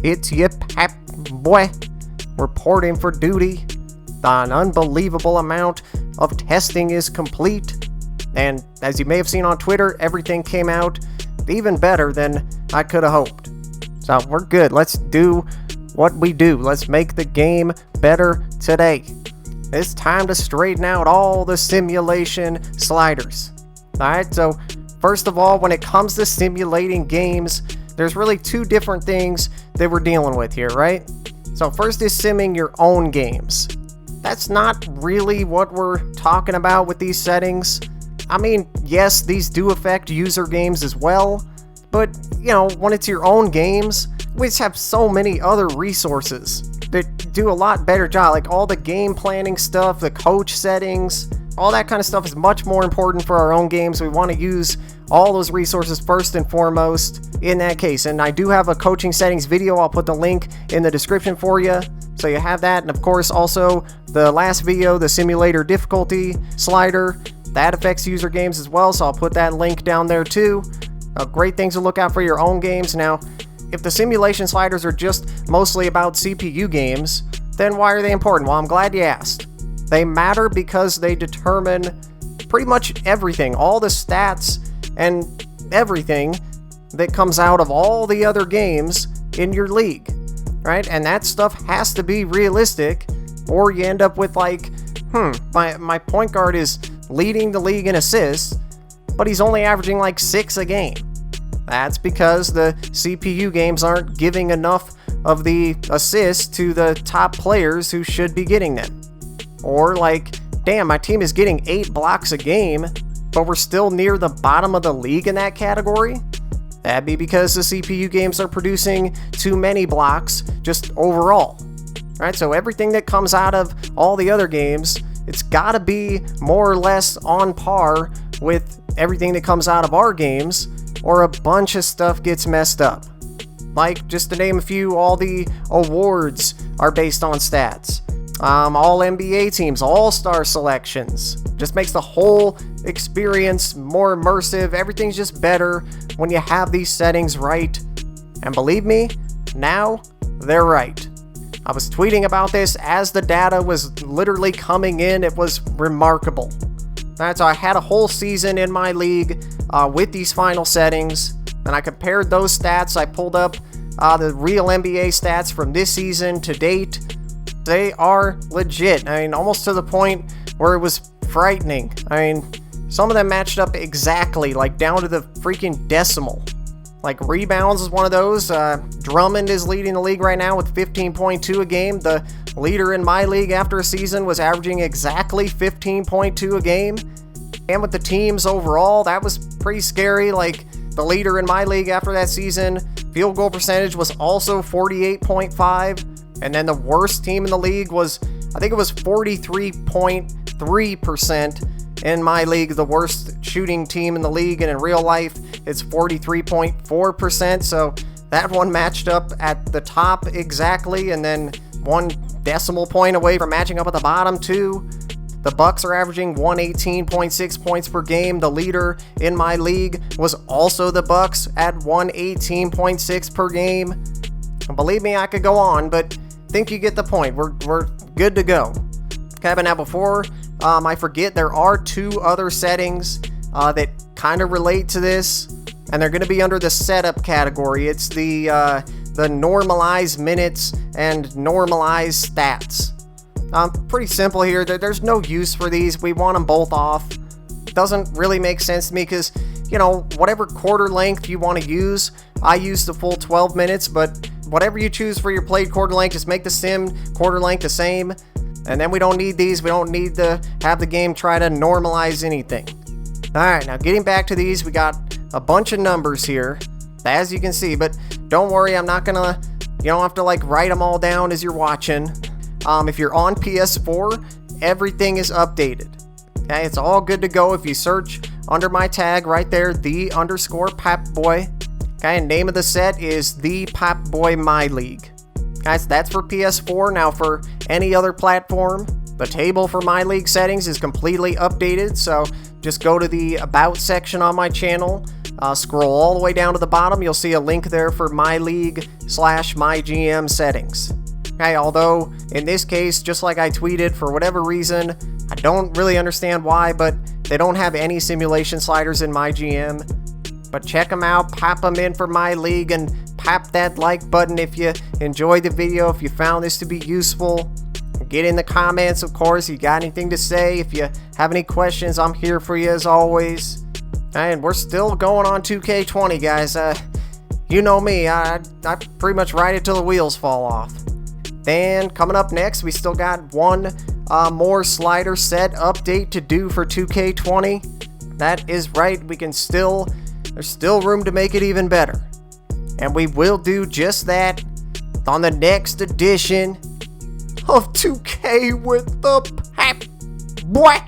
It's your Popboy reporting for duty. An unbelievable amount of testing is complete, and as you may have seen on Twitter, everything came out even better than I could have hoped. So we're good. Let's do what we do. Let's make the game better today. It's time to straighten out all the simulation sliders. Alright, so first of all, when it comes to simulating games, there's really two different things that we're dealing with here, right? So first is simming your own games. That's not really what we're talking about with these settings. I mean, yes, these do affect user games as well, but, when it's your own games, we just have so many other resources that do a lot better job, like all the game planning stuff, the coach settings, all that kind of stuff is much more important for our own games. We want to use all those resources first and foremost in that case. And I do have a coaching settings video. I'll put the link in the description for you, so you have that. And of course, also the last video, the simulator difficulty slider, that affects user games as well, so I'll put that link down there too. Great things to look out for your own games. Now, if the simulation sliders are just mostly about CPU games, then why are they important? Well, I'm glad you asked. They matter because they determine pretty much everything, all the stats and everything that comes out of all the other games in your league, right? And that stuff has to be realistic, or you end up with like, my point guard is leading the league in assists, but he's only averaging like 6 a game. That's because the CPU games aren't giving enough of the assists to the top players who should be getting them. Or like, damn, my team is getting 8 blocks a game, but we're still near the bottom of the league in that category. That'd be because the CPU games are producing too many blocks just overall. Right? So everything that comes out of all the other games, it's gotta be more or less on par with everything that comes out of our games, or a bunch of stuff gets messed up. Like, just to name a few, all the awards are based on stats. All NBA teams, all-star selections. Just makes the whole experience more immersive. Everything's just better when you have these settings right. And believe me, now they're right. I was tweeting about this as the data was literally coming in. It was remarkable. So I had a whole season in my league with these final settings, and I compared those stats. I pulled up the real NBA stats from this season to date. They are legit. I mean, almost to the point where it was frightening. I mean, some of them matched up exactly, like down to the freaking decimal. Like rebounds is one of those. Drummond is leading the league right now with 15.2 a game. The leader in my league after a season was averaging exactly 15.2 a game. And with the teams overall, that was pretty scary. Like the leader in my league after that season, field goal percentage was also 48.5. And then the worst team in the league was, I think it was 43.3% in my league, the worst shooting team in the league. And in real life, it's 43.4%. So that one matched up at the top exactly, and then 1 decimal point away from matching up at the bottom too. The Bucks are averaging 118.6 points per game. The leader in my league was also the Bucks at 118.6 per game. And believe me, I could go on, but I think you get the point. We're good to go. Okay, but now before I forget, there are 2 other settings that kind of relate to this, and they're going to be under the setup category. It's the normalized minutes and normalized stats. Pretty simple here. There's no use for these. We want them both off. Doesn't really make sense to me because, whatever quarter length you want to use, I use the full 12 minutes, but whatever you choose for your played quarter length, just make the sim quarter length the same. And then we don't need these. We don't need to have the game try to normalize anything. Alright, now getting back to these, we got a bunch of numbers here, as you can see, but don't worry, I'm not gonna, you don't have to like write them all down as you're watching. If you're on PS4, everything is updated. Okay, it's all good to go. If you search under my tag right there, _Popboy. Okay, and name of the set is the Popboy MyLeague. Guys, that's for PS4. Now for any other platform, the table for MyLeague settings is completely updated. So just go to the About section on my channel. scroll all the way down to the bottom. You'll see a link there for MyLeague/MyGM settings. Okay, although in this case, just like I tweeted, for whatever reason, I don't really understand why, but they don't have any simulation sliders in MyGM. But check them out, pop them in for MyLeague, and pop that like button if you enjoyed the video, if you found this to be useful. Get in the comments, of course, if you got anything to say. If you have any questions, I'm here for you as always. And we're still going on 2K20, guys. You know me, I pretty much ride it till the wheels fall off. Then, coming up next, we still got one more slider set update to do for 2K20. That is right, there's still room to make it even better. And we will do just that on the next edition of 2K with the Popboy.